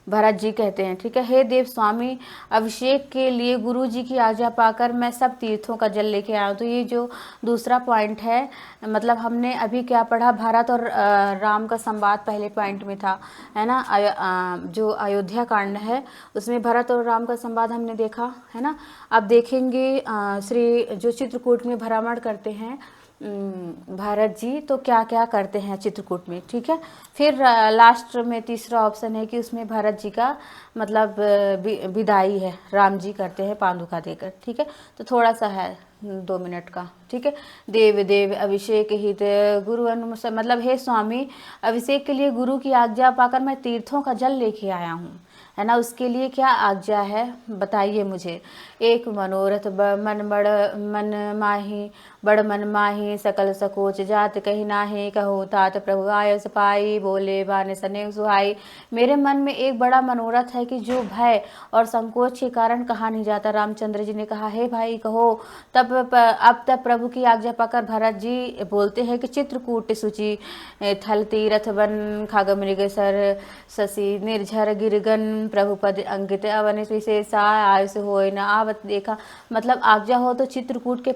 भरत जी कहते हैं, ठीक है, हे देव स्वामी, अभिषेक के लिए गुरु जी की आज्ञा पाकर मैं सब तीर्थों का जल लेके आया हूँ। तो ये जो दूसरा पॉइंट है, मतलब हमने अभी क्या पढ़ा, भारत और राम का संवाद पहले पॉइंट में था, है ना। जो अयोध्या कांड है उसमें भरत और राम का संवाद हमने देखा, है ना। अब देखेंगे श्री जो चित्रकूट में भ्रमण करते हैं भारत जी, तो क्या क्या करते हैं चित्रकूट में, ठीक है। फिर लास्ट में तीसरा ऑप्शन है कि उसमें भरत जी का मतलब विदाई है, राम जी करते हैं पादुका देकर, ठीक है। तो थोड़ा सा है 2 मिनट का, ठीक है। देव देव अभिषेक हित गुरु अनुमोदन, मतलब हे स्वामी, अभिषेक के लिए गुरु की आज्ञा पाकर मैं तीर्थों का जल लेके आया हूँ, है ना। उसके लिए क्या आज्ञा है बताइए मुझे। एक मनोरथ मन माही, बड़ मन माही, सकल सकोच जात कही नाहि, कहो तात प्रभु आयस पाई, बोले बाने सने सुहाई। मेरे मन में एक बड़ा मनोरथ है कि जो भय और संकोच के कारण कहा नहीं जाता। रामचंद्र जी ने कहा, हे भाई कहो। अब तक प्रभु की आज्ञा पाकर भरत जी बोलते हैं कि चित्रकूट सूचि थल तीरथ वन, खग मृग सर शशि निर्झर गिरगन, प्रभुपद अंकित अवन विशेषा, आयुष होय न आवत देखा। मतलब आज्ञा हो तो चित्रकूट के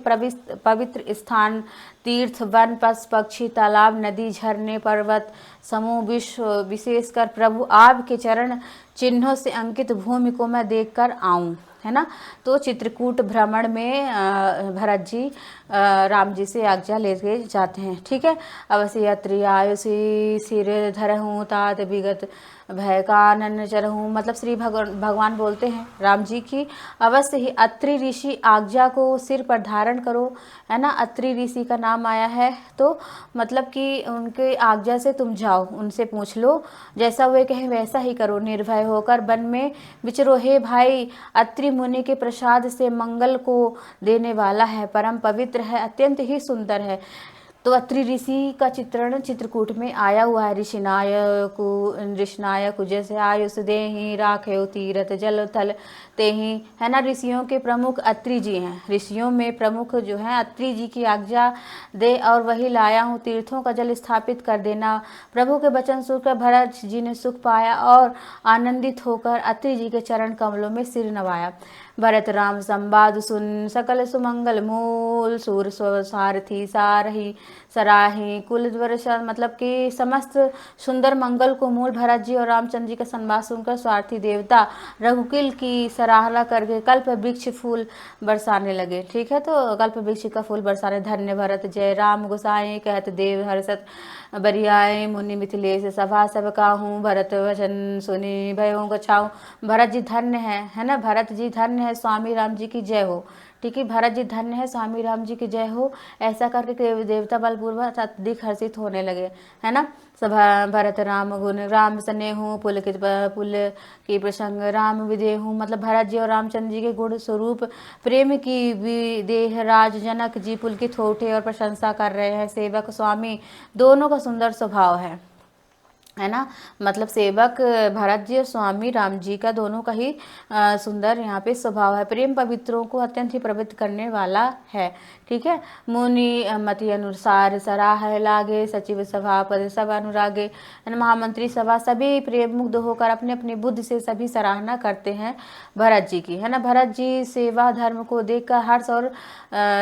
पवित्र स्थान, तीर्थ, वन, पशु पक्षी, तालाब, नदी, झरने, पर्वत समूह, विश्व विशेषकर प्रभु आपके चरण चिन्हों से अंकित भूमि को मैं देखकर आऊं, है ना। तो चित्रकूट भ्रमण में भरत जी राम जी से आज्ञा लेके जाते हैं, ठीक है। अवश्य यात्री आयुषी सिर धरहूँ, तात विगत भय कानन चरहूँ। मतलब श्री भगवान बोलते हैं राम जी की, अवश्य ही अत्रि ऋषि आज्ञा को सिर पर धारण करो, है ना। अत्रि ऋषि का नाम आया है, तो मतलब कि उनके आज्ञा से तुम जाओ, उनसे पूछ लो, जैसा वे कहे वैसा ही करो, निर्भय होकर वन में विचरो। हे भाई, अत्रि मुनि के प्रसाद से मंगल को देने वाला है, परम पवित्र है, अत्यंत ही सुंदर है। तो अत्रि ऋषि का चित्रण चित्रकूट में आया हुआ है। ऋषनायक जैसे आयुष देहि, राखे तीरथ जल थल तेहि, है ना। ऋषियों के प्रमुख अत्रि जी हैं, ऋषियों में प्रमुख जो हैं अत्रि जी की आज्ञा दे और वही लाया हूँ, तीर्थों का जल स्थापित कर देना। प्रभु के वचन सुनकर भरत जी ने सुख पाया और आनंदित होकर अत्रि जी के चरण कमलों में सिर नवाया। भरत राम संवाद सुन, सकल सुमंगल मूल, सूर सारथी सारही सराही कुल वर्ष। मतलब कि समस्त सुंदर मंगल को मूल भरत जी और रामचंद्र जी का संवाद सुनकर स्वार्थी देवता रघुकुल की सराहना करके कल्प वृक्ष फूल बरसाने लगे, ठीक है। तो कल्प वृक्ष का फूल बरसाने, धन्य भरत जय राम गोसाई, कहत देव हर्षत बरियाए, मुनि मिथिलेश सभा सब काहूँ, भरत वचन सुनी भयो गछाऊँ। भरत जी धन्य है ना, भरत जी धन्य है, स्वामी राम जी की जय हो, ठीक है। भरत जी धन्य है, स्वामी राम जी की जय हो, ऐसा करके देवता बलपूर्वक अधिक हर्षित होने लगे, है ना। सभा भरत राम गुण राम स्नेहु, पुल की प्रसंग राम विदेहु। मतलब भरत जी और रामचंद्र जी के गुण स्वरूप प्रेम की विदेह राज जनक जी पुलकित हो उठे और प्रशंसा कर रहे हैं। सेवक स्वामी दोनों का सुंदर स्वभाव है ना। मतलब सेवक भरत जी और स्वामी राम जी का दोनों का ही सुंदर यहाँ पे स्वभाव है, प्रेम पवित्रों को अत्यंत ही प्रवृत्त करने वाला है, ठीक है। मुनि मति अनुसार सराह लागे, सचिव सभा पद सब अनुरागे, महामंत्री सभा सभी प्रेम मुग्ध होकर अपने अपने बुद्धि से सभी सराहना करते हैं भरत जी की, है ना। भरत जी सेवा धर्म को देखकर हर्ष और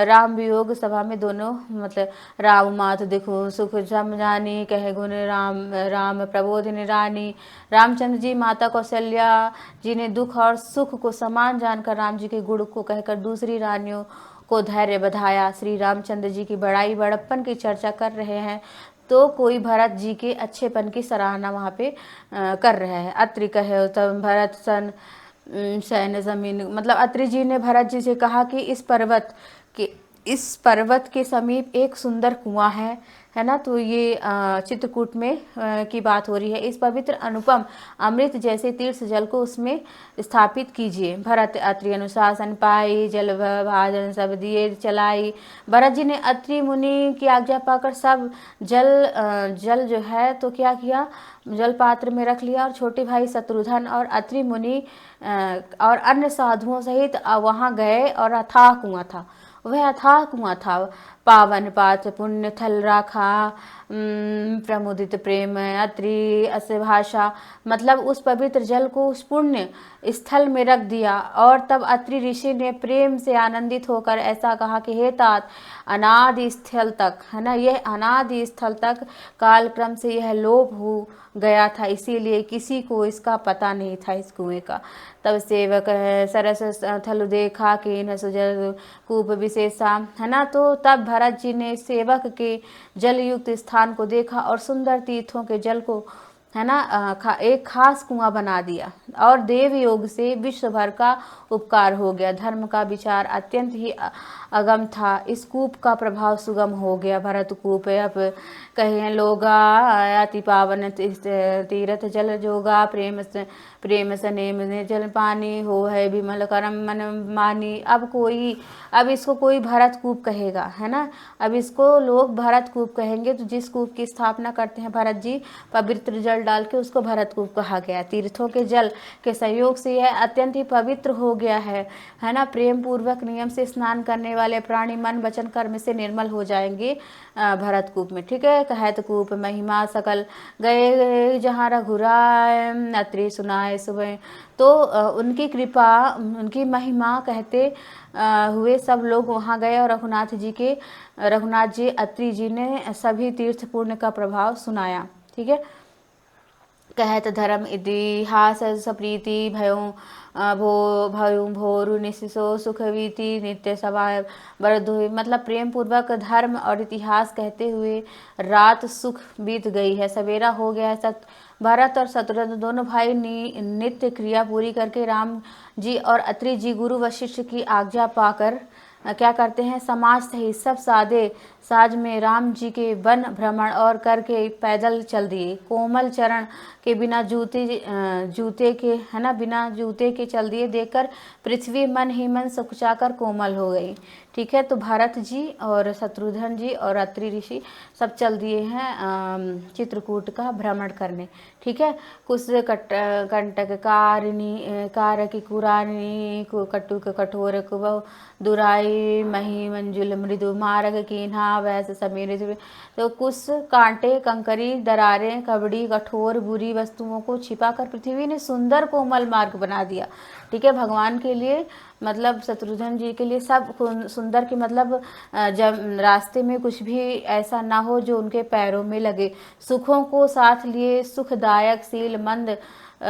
राम वियोग सभा में दोनों, मतलब राम मात देखो सुख जम जानी, कहे गुण राम प्रबोधिनी रानी। रामचंद्र जी माता कौशल्या जी ने दुख और सुख को समान जानकर राम जी के गुण को कहकर दूसरी रानियों को धैर्य बधाया। श्री रामचंद्र जी की बड़ाई बड़प्पन की चर्चा कर रहे हैं, तो कोई भरत जी के अच्छेपन की सराहना वहाँ पे कर रहा है। अत्रि कहे तब भरत सन सैन्य जमीन, मतलब अत्रि जी ने भरत जी से कहा कि इस पर्वत के समीप एक सुंदर कुआं है ना। तो ये चित्रकूट में की बात हो रही है। इस पवित्र अनुपम अमृत जैसे तीर्थ जल को उसमें स्थापित कीजिए। भरत अत्रि अनुशासन पाई, जल भाजन सब दिए चलाई। भरत जी ने अत्रि मुनि की आज्ञा पाकर सब जल जो है तो क्या किया, जल पात्र में रख लिया और छोटे भाई शत्रुघ्न और अत्रि मुनि और अन्य साधुओं सहित वहाँ गए। और अथाह कुआं था, वह अथाह कुआं था। पावन पात्र पुण्य थल राखा, प्रमुदित प्रेम अत्रि अस भाषा, मतलब उस पवित्र जल को उस पुण्य स्थल में रख दिया। और तब अत्रि ऋषि ने प्रेम से आनंदित होकर ऐसा कहा कि हे तात, अनादि स्थल तक, है ना, यह अनादि स्थल तक कालक्रम से यह लोप हो गया था, इसीलिए किसी को इसका पता नहीं था इस कुएं का। तब सेवक सरस थल देखा कि न सुजल कूप विशेषा, है ना। तो तब भरत जी ने सेवक के जल युक्त स्थान को देखा और सुंदर तीर्थों के जल को, है ना, एक खास कुआं बना दिया और देव योग से विश्व भर का उपकार हो गया। धर्म का विचार अत्यंत ही अगम था, इस कूप का प्रभाव सुगम हो गया। भरत कूप अब कहें लोगा, अति पावन तीर्थ जल जोगा, प्रेम सनेम जल पानी हो है विमल करम मन मानी। अब इसको कोई भरत कूप कहेगा, है ना। अब इसको लोग भरत कूप कहेंगे। तो जिस कूप की स्थापना करते हैं भरत जी, पवित्र जल डाल के, उसको भरत कूप कहा गया। तीर्थों के जल के सहयोग से यह अत्यंत ही पवित्र हो गया है ना। प्रेम पूर्वक नियम से स्नान करने वाले प्राणी मन वचन कर्म से निर्मल हो जाएंगे भरत कूप में, ठीक है। कहत कूप महिमा सकल गए जहाँ रघुराय, अत्रि सुनाए सुबह। तो उनकी कृपा, उनकी महिमा कहते हुए सब लोग वहाँ गए और रघुनाथ जी अत्रि जी ने सभी तीर्थ पुण्य का प्रभाव सुनाया, ठीक है। कहत धर्म इतिहास सप्रीति भयो भोरु निशिसो सुखवीति नित्य सभा बरदुहि, मतलब प्रेम पूर्वक धर्म और इतिहास कहते हुए रात सुख बीत गई है, सवेरा हो गया है। भरत और शत्रुघ्न दोनों भाई नित्य क्रिया पूरी करके राम जी और अत्रि जी गुरु वशिष्ठ की आज्ञा पाकर क्या करते हैं, समाज सहित सब सादे साज में राम जी के वन भ्रमण और करके पैदल चल दिए। कोमल चरण के बिना जूते के, है ना, बिना जूते के चल दिए देखकर पृथ्वी मन ही मन सकुचाकर कोमल हो गई, ठीक है। तो भरत जी और शत्रुघ्न जी और अत्रि ऋषि सब चल दिए हैं चित्रकूट का भ्रमण करने, ठीक है। कुछ कंटक कारकी कुरानी कटुक कठोर कुबह दुराई मही मंजुल मृदु मार्ग कीन्हा वैसे समीर। तो कुछ कांटे कंकरी दरारें कबड़ी कठोर बुरी वस्तुओं को छिपाकर पृथ्वी ने सुंदर कोमल मार्ग बना दिया, ठीक है। भगवान के लिए, मतलब शत्रुघ्न जी के लिए सब सुंदर की, मतलब जब रास्ते में कुछ भी ऐसा ना हो जो उनके पैरों में लगे। सुखों को साथ लिए सुखदायक शील मंद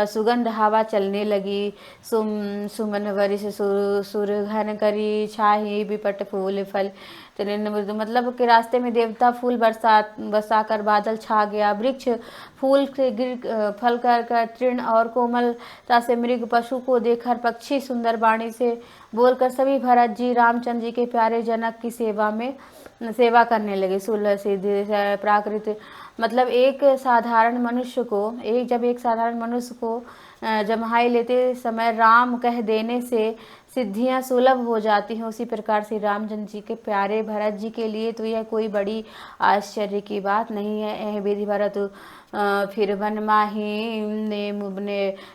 सुगंध हवा चलने लगी। सुमन वरिश सुरघन करी छाही विपट फूल फल तृण मृदु, मतलब के रास्ते में देवता फूल बरसाकर बादल छा गया। वृक्ष फूल से गिर फल कर तृण और कोमलता से मृग पशु को देखकर पक्षी सुंदर वाणी से बोलकर सभी भरत जी रामचंद्र जी के प्यारे जनक की सेवा करने लगे। सुलह सिद्धि प्राकृत, मतलब एक साधारण मनुष्य को जम्हाई लेते समय राम कह देने से सिद्धियां सुलभ हो जाती हैं, उसी प्रकार से रामचंद्र जी के प्यारे भरत जी के लिए तो यह कोई बड़ी आश्चर्य की बात नहीं है। यह विधि भरत फिर वन माही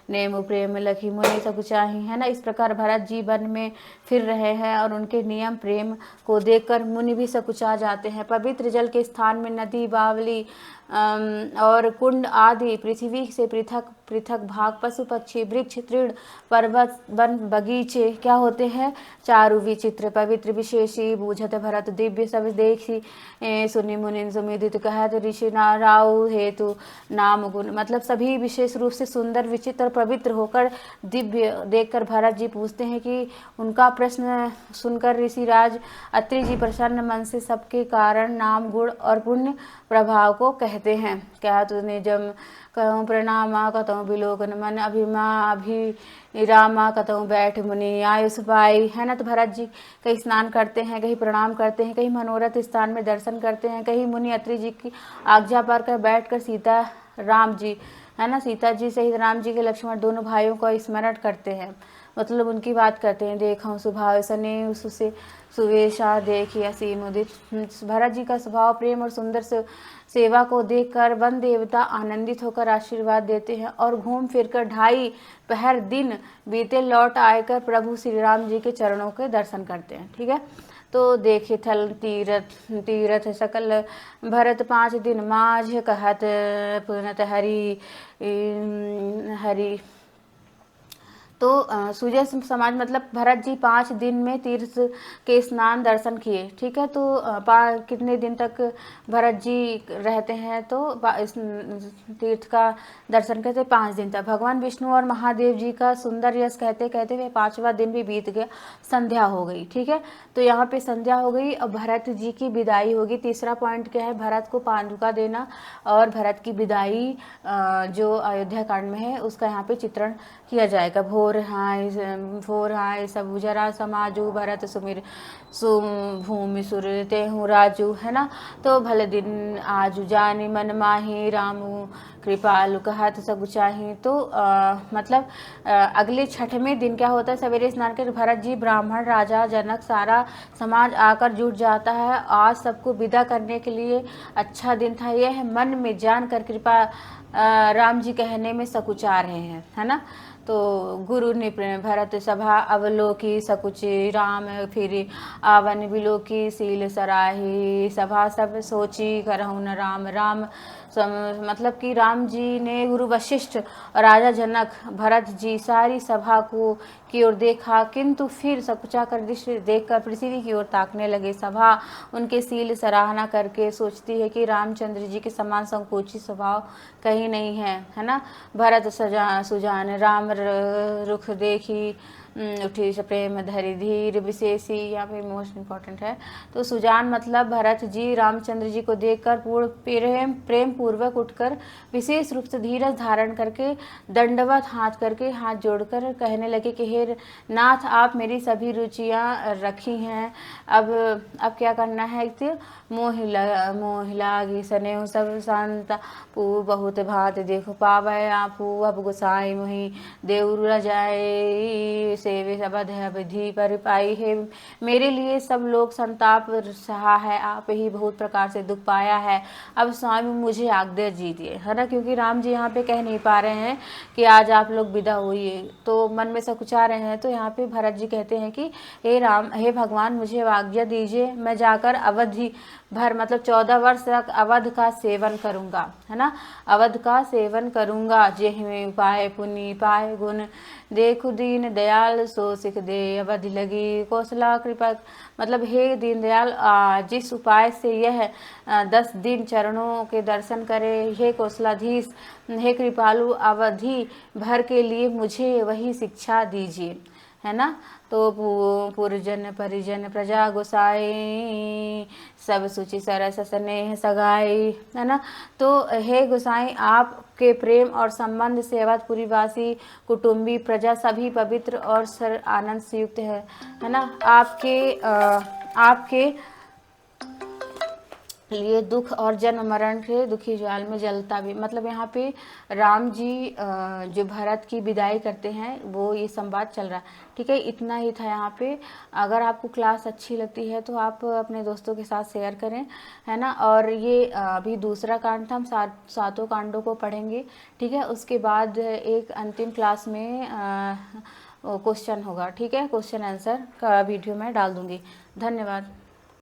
नेमु प्रेम लखी मुनि सकुचाही, है ना। इस प्रकार भरत जी वन में फिर रहे हैं और उनके नियम प्रेम को देखकर मुनि भी सकुचा जाते हैं। पवित्र जल के स्थान में नदी बावली और कुंड आदि पृथ्वी से पृथक भाग पशु पक्षी वृक्ष तृण पर्वत वन बगीचे क्या होते हैं, चारु विचित्र पवित्र विशेषी बूझत भरत दिव्य सब देखी सुनि मुनि सुमिदित कहत ऋषि नाराउ हेतु नाम गुण, मतलब सभी विशेष रूप से सुंदर, विचित्र और पवित्र होकर दिव्य देखकर भरत जी पूछते हैं कि उनका प्रश्न सुनकर ऋषिराज अत्रि जी प्रसन्न मन से सबके कारण, नाम, गुण और पुण्य प्रभाव को कहते हैं। क्या तो निजम कहूँ प्रणामा कतहु विलोकन मन, अभिमा अभिरामा कतहु बैठ मुनि आयुष पाई, है ना। तो भरत जी कहीं स्नान करते हैं, कहीं प्रणाम करते हैं, कहीं मनोरथ स्थान में दर्शन करते हैं, कहीं मुनि अत्रि जी की आज्ञा पर कर बैठ कर सीता राम जी, है ना, सीता जी सहित राम जी के लक्ष्मण दोनों भाइयों को स्मरण करते हैं, मतलब उनकी बात करते हैं। देखो स्वभाव सने उससे सुवेशा देखिया सीन उदित। भरत जी का स्वभाव प्रेम और सुंदर सेवा को देखकर वन देवता आनंदित होकर आशीर्वाद देते हैं और घूम फिरकर 2.5 पहर दिन बीते लौट आकर प्रभु श्री राम जी के चरणों के दर्शन करते हैं। ठीक है, तो देखिए थल तीरथ सकल भरत 5 दिन माझ कहत पुनत हरि हरि। तो सूर्य समाज मतलब भरत जी 5 दिन में तीर्थ के स्नान दर्शन किए। ठीक है, तो कितने दिन तक भरत जी रहते हैं, तो इस तीर्थ का दर्शन करते 5 दिन तक। भगवान विष्णु और महादेव जी का सुंदर यश कहते कहते हुए 5वां दिन भी बीत गया, संध्या हो गई। ठीक है, तो यहाँ पे संध्या हो गई, अब भरत जी की विदाई होगी। तीसरा पॉइंट क्या है, भरत को पादुका देना और भरत की विदाई जो अयोध्या कांड में है उसका यहाँ पे चित्रण किया जाएगा। भोर हाय सब जरा समाजू भरत सुमिर भूमि सुर तेहु राजू, है ना। तो भले दिन आजू जानी मन माही रामू कृपालु कहत सब चाही। तो मतलब अगले 6वें दिन क्या होता है, सवेरे स्नान कर भरत जी, ब्राह्मण, राजा, जनक, सारा समाज आकर जुट जाता है। आज सबको विदा करने के लिए अच्छा दिन था, यह मन में जान कर कृपा राम जी कहने में सकुचा रहे हैं, है ना। तो गुरु ने भरत सभा अवलोकी सकुची राम फिर आवन बिलोकी सील सराही सभा सब सोची करहु न राम राम। मतलब कि राम जी ने गुरु वशिष्ठ और राजा जनक, भरत जी सारी सभा को की ओर देखा, किंतु फिर सकुचा कर दृष्टि देखकर पृथ्वी की ओर ताकने लगे। सभा उनके सील सराहना करके सोचती है कि रामचंद्र जी के समान संकोची स्वभाव कहीं नहीं है, है ना। भरत सुजान राम रुख देखी उठी प्रेम धरि धीर विशेषी, यहाँ पे मोस्ट इम्पॉर्टेंट है। तो सुजान मतलब भरत जी रामचंद्र जी को देखकर पूर्ण प्रेम पूर्वक उठकर विशेष रूप से धीरज धारण करके दंडवत हाथ जोड़कर कहने लगे कि हे नाथ, आप मेरी सभी रुचियाँ रखी हैं, अब क्या करना है। मोहिला सने सब शांता पू बहुत भात देखो पावे आपू, अब गुसाई मोहि देउर जाए सेवे सबध विधि पर पाई है। मेरे लिए सब लोग संताप सहा है, आप ही बहुत प्रकार से दुख पाया है, अब स्वामी मुझे आज्ञा दीजिए, है ना। क्योंकि राम जी यहाँ पे कह नहीं पा रहे हैं कि आज आप लोग विदा होइए, तो मन में सकुचा रहे हैं। तो यहाँ पे भरत जी कहते हैं कि हे राम, हे भगवान, मुझे आज्ञा दीजिए, मैं जाकर अवधि भर मतलब 14 वर्ष तक अवध का सेवन करूँगा, है ना। अवध का सेवन करूँगा, जेहि पाए पुनि पाए गुण देखु दीन दयाल सो सिख दे अवधि लगी कौशला कृपा। मतलब हे दीनदयाल, जिस उपाय से यह 10 दिन चरणों के दर्शन करे, हे कौशलाधीश, हे कृपालु, अवधि भर के लिए मुझे वही शिक्षा दीजिए, है ना। तो पुरजन परिजन प्रजा गोसाई सब सूचि सरस स्नेह सगाई, है ना। तो हे गोसाई, आपके प्रेम और संबंध से अवधपुरी वासी कुटुंबी प्रजा सभी पवित्र और सर आनंद से युक्त है ना। आपके लिए दुख और जन्म मरण के दुखी जाल में जलता भी। मतलब यहाँ पे राम जी जो भरत की विदाई करते हैं वो ये संवाद चल रहा है। ठीक है, इतना ही था यहाँ पे। अगर आपको क्लास अच्छी लगती है तो आप अपने दोस्तों के साथ शेयर करें, है ना। और ये अभी दूसरा कांड था, हम 7 कांडों को पढ़ेंगे। ठीक है, उसके बाद एक अंतिम क्लास में क्वेश्चन होगा। ठीक है, क्वेश्चन आंसर का वीडियो मैं डाल दूँगी। धन्यवाद।